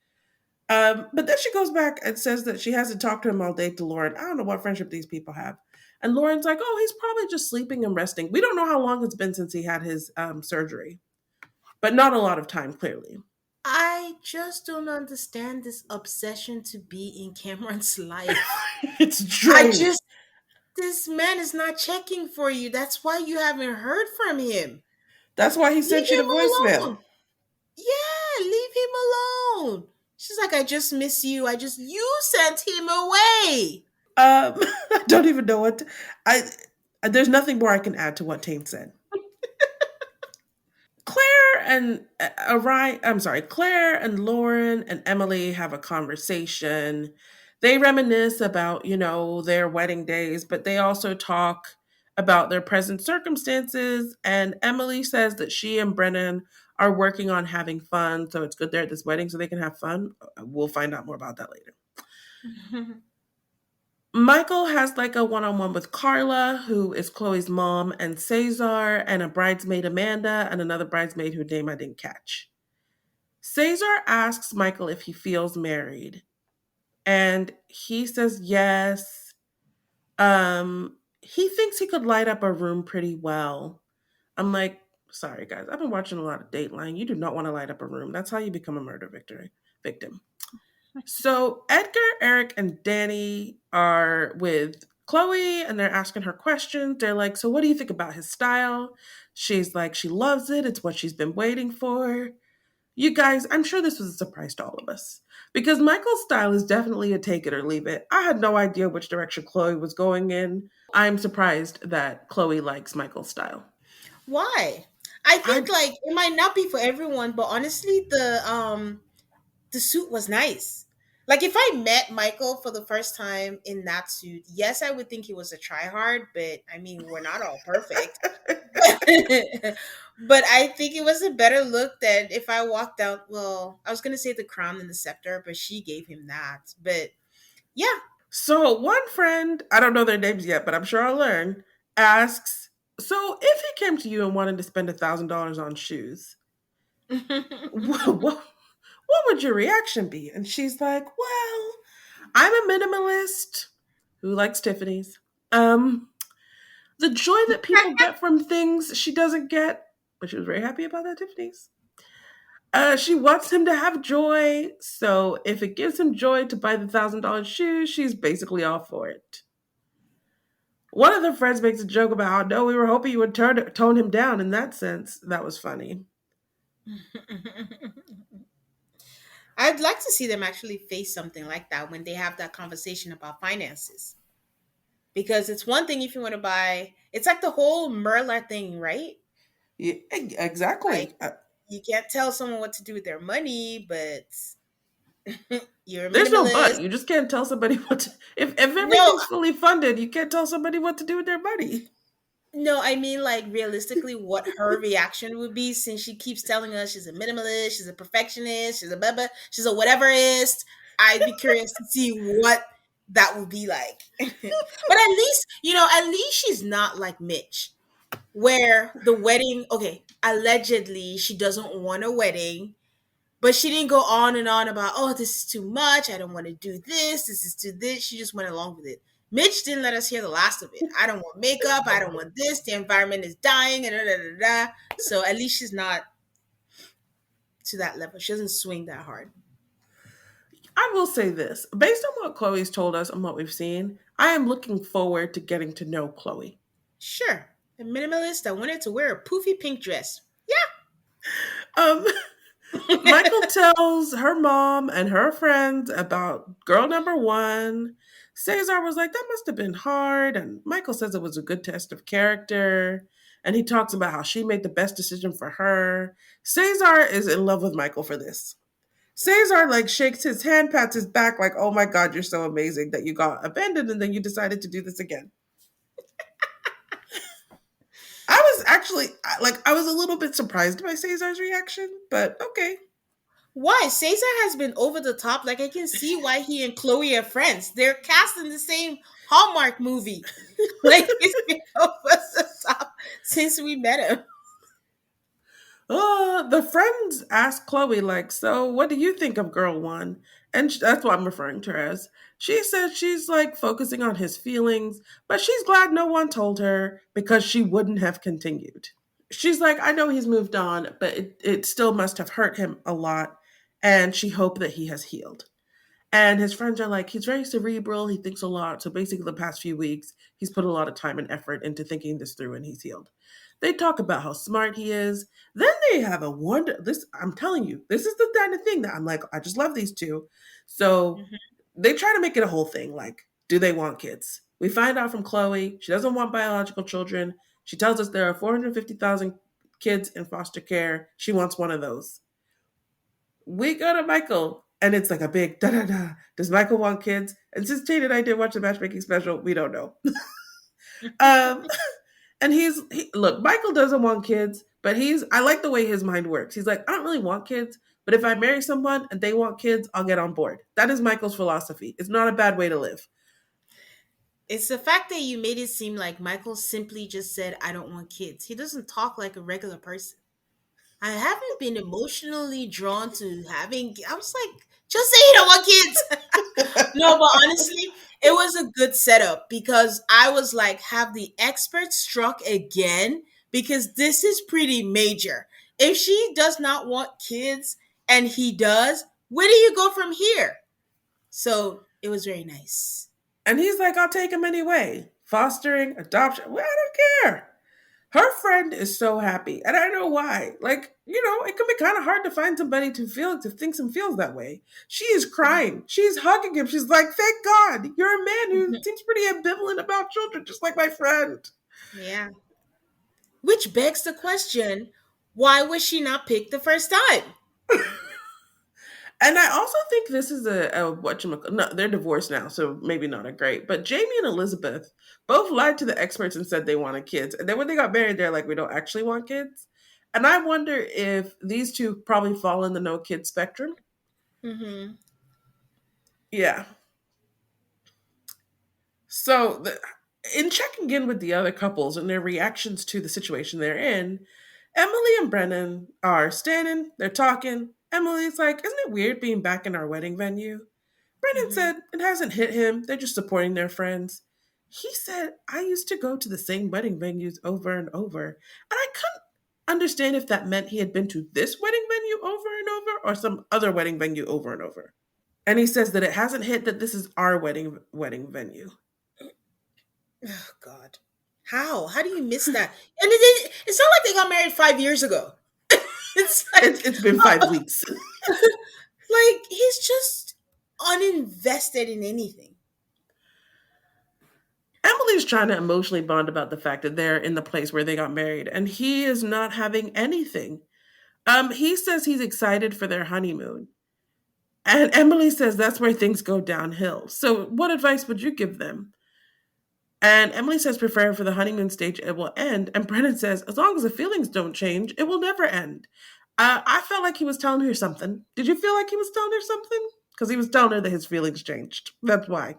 S2: But then she goes back and says that she hasn't talked to him all day to Lauren. I don't know what friendship these people have. And Lauren's like, oh, he's probably just sleeping and resting. We don't know how long it's been since he had his surgery, but not a lot of time, clearly.
S1: I just don't understand this obsession to be in Cameron's life.
S2: It's
S1: I
S2: true.
S1: just, this man is not checking for you. That's why you haven't heard from him.
S2: That's why he
S1: Leave
S2: sent you the
S1: him
S2: voicemail.
S1: alone. Yeah, leave him alone. She's like, I just miss you. You sent him away.
S2: I don't even know what I. There's nothing more I can add to what Tane said. Claire and Orion, I'm sorry, Claire and Lauren and Emily have a conversation. They reminisce about, their wedding days, but they also talk about their present circumstances. And Emily says that she and Brennan are working on having fun. So it's good they're at this wedding so they can have fun. We'll find out more about that later. Michael has like a one on one with Carla, who is Chloe's mom, and Cesar, and a bridesmaid, Amanda, and another bridesmaid whose name I didn't catch. Cesar asks Michael if he feels married. And he says yes. He thinks he could light up a room pretty well. I'm like, sorry guys, I've been watching a lot of Dateline. You do not want to light up a room. That's how you become a victim. So Edgar, Eric, and Danny are with Chloe and they're asking her questions. They're like, so what do you think about his style? She's like, she loves it. It's what she's been waiting for. You guys, I'm sure this was a surprise to all of us because Michael's style is definitely a take it or leave it. I had no idea which direction Chloe was going in. I'm surprised that Chloe likes Michael's style.
S1: Why? I think
S2: I
S1: like it might not be for everyone, but honestly, the suit was nice. Like if I met Michael for the first time in that suit, yes, I would think he was a tryhard, but I mean, we're not all perfect. But I think it was a better look than if I walked out. Well, I was gonna say the crown and the scepter, but she gave him that. But yeah.
S2: So one friend, I don't know their names yet, but I'm sure I'll learn, asks, so if he came to you and wanted to spend $1,000 on shoes, what would your reaction be? And she's like, well, I'm a minimalist who likes Tiffany's. Um, the joy that people get from things she doesn't get, but she was very happy about that Tiffany's. She wants him to have joy, so if it gives him joy to buy the $1,000 shoes, she's basically all for it. One of the friends makes a joke about how no, we were hoping you would tone him down in that sense. That was funny.
S1: I'd like to see them actually face something like that when they have that conversation about finances. Because it's one thing if you want to buy, it's like the whole Merla thing, right?
S2: Yeah,
S1: Like
S2: exactly.
S1: you can't tell someone what to do with their money, but you're a
S2: There's no
S1: minimalist.
S2: but. You just can't tell somebody what to. If
S1: No,
S2: everything's fully funded, you can't tell somebody what to do with their money.
S1: no, I mean like realistically what her reaction would be since she keeps telling us she's a minimalist, she's a perfectionist, she's a blah, blah, she's a whateverist. I'd be curious to see what that would be like. But at least, at least she's not like Mitch, where the wedding, okay, allegedly she doesn't want a wedding. But she didn't go on and on about, oh, this is too much. I don't want to do this. This is too this. She just went along with it. Mitch didn't let us hear the last of it. I don't want makeup. I don't want this. The environment is dying. And da, da, da, da. So at least she's not to that level. She doesn't swing that hard.
S2: I will say this: based on what Chloe's told us and what we've seen, I am looking forward to getting to know Chloe.
S1: Sure. A minimalist that wanted to wear a poofy pink dress.
S2: Um,
S1: Yeah.
S2: Michael tells her mom and her friends about girl number one. Cesar was like, that must have been hard. And Michael says it was a good test of character. And he talks about how she made the best decision for her. Cesar is in love with Michael for this. Cesar like shakes his hand, pats his back, like, oh my God, you're so amazing that you got abandoned and then you decided to do this again. I was actually I was a little bit surprised by Cesar's reaction, but okay.
S1: Why? Cesar has been over the top. Like I can see why he and Chloe are friends. They're cast in the same Hallmark movie. Like he's been over the top since we met him.
S2: The friends asked Chloe, like, so what do you think of girl one? And that's what I'm referring to her as. She says she's like focusing on his feelings, but she's glad no one told her because she wouldn't have continued. She's like, I know he's moved on, but it still must have hurt him a lot. And she hoped that he has healed. And his friends are like, he's very cerebral. He thinks a lot. So basically, the past few weeks, he's put a lot of time and effort into thinking this through and he's healed. They talk about how smart he is. Then they have a wonder. This, I'm telling you, this is the kind of thing that I'm like, I just love these two. So
S1: Mhm.
S2: they try to make it a whole thing. Like, do they want kids? We find out from Chloe, she doesn't want biological children. She tells us there are 450,000 kids in foster care. She wants one of those. We go to Michael, and it's like a big da da da. Does Michael want kids? And since Jade and I did watch the matchmaking special, we don't know. um, and look, Michael doesn't want kids, but I like the way his mind works. He's like, I don't really want kids, but if I marry someone and they want kids, I'll get on board. That is Michael's philosophy. It's not a bad way to live.
S1: It's the fact that you made it seem like Michael simply just said, I don't want kids. He doesn't talk like a regular person. I haven't been emotionally drawn to having. I was like, Just say you don't want kids. No, but honestly, it was a good setup because I was like, have the experts struck again? Because this is pretty major. If she does not want kids and he does, where do you go from here? So it was very nice.
S2: And he's like, I'll take him anyway. Fostering, adoption, well, I don't care. Her friend is so happy, and I know why. Like, it can be kind of hard to find somebody to think some feels that way. She is crying. She's hugging him. She's like, "Thank God, you're a man who
S1: Mhm.
S2: seems pretty ambivalent about children, just like my friend."
S1: Yeah. Which begs the question, why was she not picked the first time?
S2: And I also think this is a no, they're divorced now, so maybe not a great. But Jamie and Elizabeth both lied to the experts and said they wanted kids, and then when they got married, they're like, "We don't actually want kids." And I wonder if these two probably fall in the no kid spectrum.
S1: Hmm.
S2: Yeah. So, in checking in with the other couples and their reactions to the situation they're in, Emily and Brennan are standing, they're talking. Emily's like, "Isn't it weird being back in our wedding venue?" Brennan
S1: Hmm.
S2: said it hasn't hit him. They're just supporting their friends. He said, "I used to go to the same wedding venues over and over." And I couldn't understand if that meant he had been to this wedding venue over and over or some other wedding venue over and over. And he says that it hasn't hit that this is our wedding venue.
S1: Oh God. How do you miss that? And it's not like they got married 5 years ago. It's like
S2: It's been 5 weeks.
S1: like he's just uninvested in anything.
S2: Emily's trying to emotionally bond about the fact that they're in the place where they got married, and he is not having anything. He says he's excited for their honeymoon. And Emily says that's where things go downhill. So, what advice would you give them? And Emily says, prepare for the honeymoon stage, it will end. And Brennan says, as long as the feelings don't change, it will never end. I felt like he was telling her something. Did you feel like he was telling her something? Because he was telling her that his feelings changed. That's why.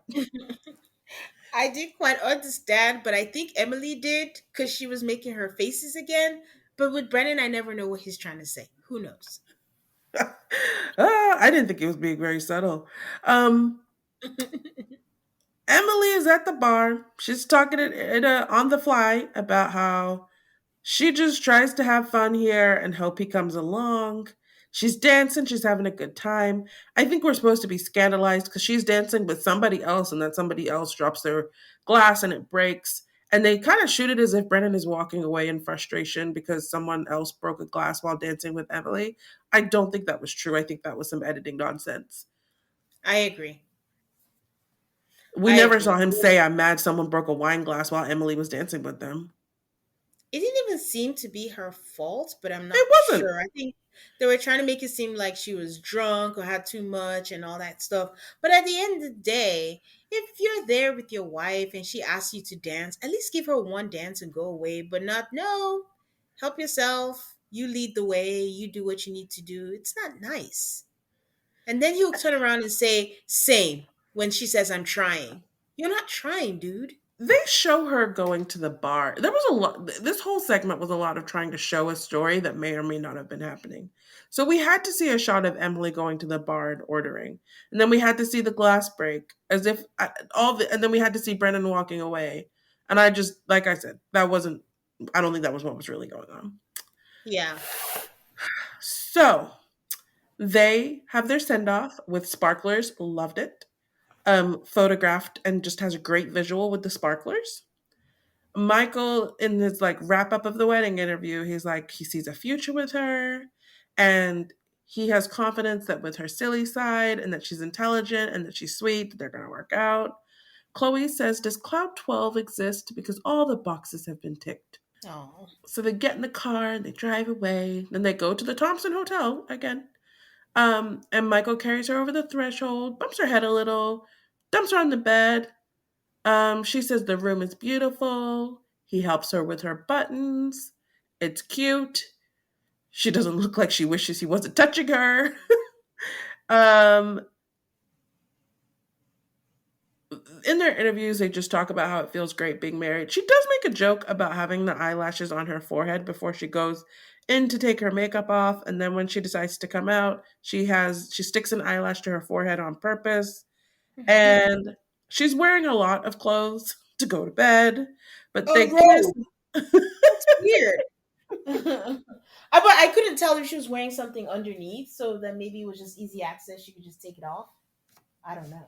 S1: I didn't quite understand, but I think Emily did because she was making her faces again. But with Brennan, I never know what he's trying to say. Who knows?
S2: I didn't think he was being very subtle. Um, Emily is at the bar. She's talking on the fly about how she just tries to have fun here and hope he comes along. She's dancing, she's having a good time. I think we're supposed to be scandalized because she's dancing with somebody else, and then somebody else drops their glass and it breaks. And they kind of shoot it as if Brennan is walking away in frustration because someone else broke a glass while dancing with Emily. I don't think that was true. I think that was some editing nonsense.
S1: I agree.
S2: We
S1: I
S2: never
S1: agree.
S2: saw him say, "I'm mad someone broke a wine glass" while Emily was dancing with them.
S1: It didn't even seem to be her fault, but I'm
S2: It
S1: not
S2: wasn't.
S1: sure. I think they were trying to make it seem like she was drunk or had too much and all that stuff. But at the end of the day, if you're there with your wife and she asks you to dance, at least give her one dance and go away, but not, no, help yourself. You lead the way, you do what you need to do. It's not nice. And then he'll turn around and say, same, when she says, I'm trying. You're not trying, dude.
S2: They show her going to the bar. There was a lot. This whole segment was a lot of trying to show a story that may or may not have been happening. So we had to see a shot of Emily going to the bar and ordering, and then we had to see the glass break, as if and then we had to see Brennan walking away. And I just, like I said, that wasn't. I don't think that was what was really going on.
S1: Yeah.
S2: So they have their send off with sparklers. Loved it. Photographed and just has a great visual with the sparklers. Michael, in his like wrap up of the wedding interview, he's like he sees a future with her, and he has confidence that with her silly side and that she's intelligent and that she's sweet, they're gonna work out. Chloe says, "Does Cloud 12 exist? Because all the boxes have been ticked."
S1: Oh.
S2: So they get in the car and they drive away. Then they go to the Thompson Hotel again. And Michael carries her over the threshold, bumps her head a little, dumps her on the bed. She says the room is beautiful. He helps her with her buttons. It's cute. She doesn't look like she wishes he wasn't touching her. um, in their interviews, they just talk about how it feels great being married. She does make a joke about having the eyelashes on her forehead before she goes in to take her makeup off, and then when she decides to come out, she sticks an eyelash to her forehead on purpose, and she's wearing a lot of clothes to go to bed, but
S1: Oh,
S2: they kiss.
S1: no, that's weird. But I couldn't tell if she was wearing something underneath, so that maybe it was just easy access. She could just take it off. I don't know.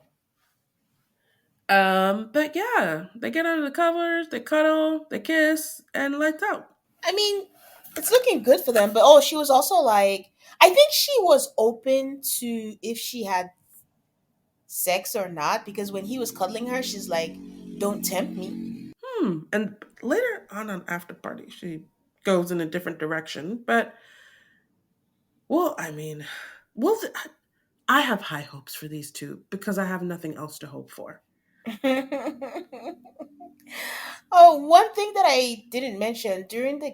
S2: But yeah, they get under the covers, they cuddle, they kiss, and lights out.
S1: I mean, it's looking good for them, but oh, she was also like, I think she was open to if she had sex or not because when he was cuddling her, she's like, "Don't tempt me."
S2: And later on after party, she goes in a different direction. But well, I mean, well, I have high hopes for these two because I have nothing else to hope for.
S1: Oh, one thing that I didn't mention during the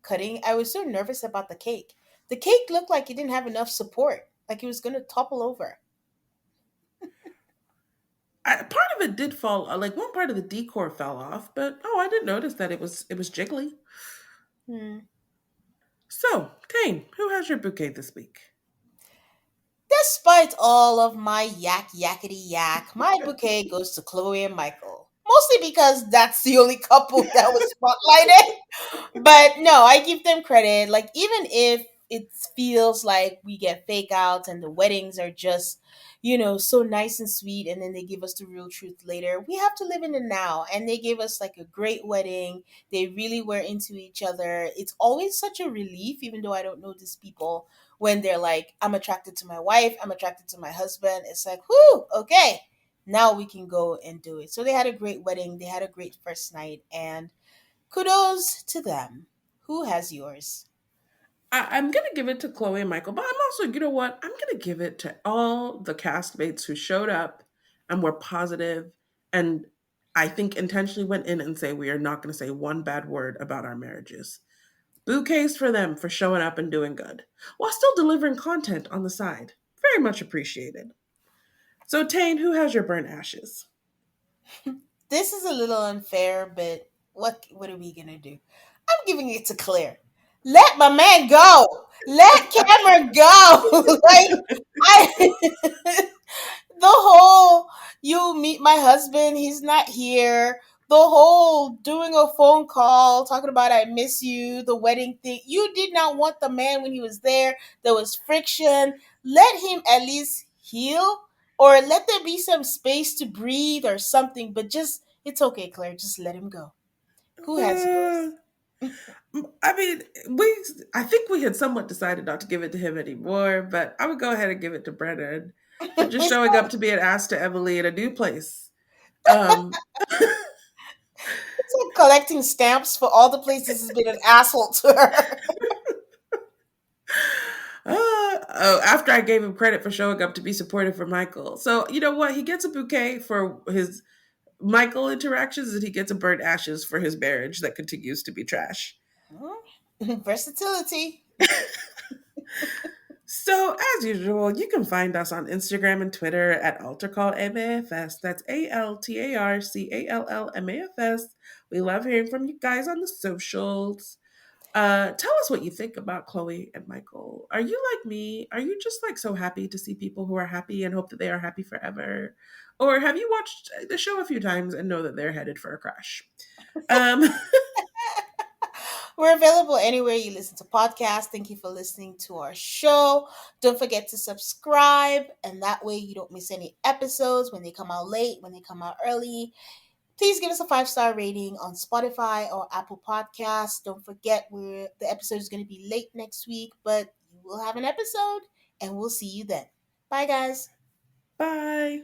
S1: cutting, I was so nervous about the cake. The cake looked like it didn't have enough support, like it was going to topple over.
S2: Part of it did fall, like one part of the decor fell off, but oh, I did notice that it was jiggly.
S1: Hmm.
S2: So, Tane, who has your bouquet this week?
S1: Despite all of my yak yakety yak, my bouquet goes to Chloe and Michael. Mostly because that's the only couple that was spotlighted. But no, I give them credit. Like, even if it feels like we get fake outs and the weddings are just, so nice and sweet, and then they give us the real truth later, we have to live in the now. And they gave us like a great wedding. They really were into each other. It's always such a relief, even though I don't know these people, when they're like, I'm attracted to my wife, I'm attracted to my husband. It's like, whoo, okay, now we can go and do it. So they had a great wedding. They had a great first night. And kudos to them. Who has yours?
S2: I'm gonna give it to Chloe and Michael, but I'm also, you know what? I'm gonna give it to all the castmates who showed up and were positive, and I think intentionally went in and say we are not gonna say one bad word about our marriages. Bouquets for them for showing up and doing good while still delivering content on the side. Very much appreciated. So, Tane, who has your burnt ashes?
S1: This is a little unfair, but what are we gonna do? I'm giving it to Claire. Let my man go. Let Cameron go. Like, I the whole you meet my husband, he's not here. The whole doing a phone call, talking about I miss you, the wedding thing. You did not want the man when he was there. There was friction. Let him at least heal, or let there be some space to breathe or something. But just, it's okay, Claire. Just let him go. Who has
S2: Uh,
S1: yours?
S2: I mean, I think we had somewhat decided not to give it to him anymore, but I would go ahead and give it to Brennan for just showing up to be an ass to Emily in a new place. Um,
S1: It's like collecting stamps for all the places he's been an asshole to her.
S2: after I gave him credit for showing up to be supportive for Michael. So, you know what? He gets a bouquet for his Michael interactions and he gets a burnt ashes for his marriage that continues to be trash.
S1: Versatility.
S2: So, as usual, you can find us on Instagram and Twitter at AltarCallMAFS. That's ALTARCALLMAFS. We love hearing from you guys on the socials. Tell us what you think about Chloe and Michael. Are you like me? Are you just like so happy to see people who are happy and hope that they are happy forever? Or have you watched the show a few times and know that they're headed for a crash? Um,
S1: We're available anywhere you listen to podcasts. Thank you for listening to our show. Don't forget to subscribe, and that way you don't miss any episodes when they come out late, when they come out early. Please give us a 5-star rating on Spotify or Apple Podcasts. Don't forget, the episode is going to be late next week, but you will have an episode, and we'll see you then. Bye, guys.
S2: bye.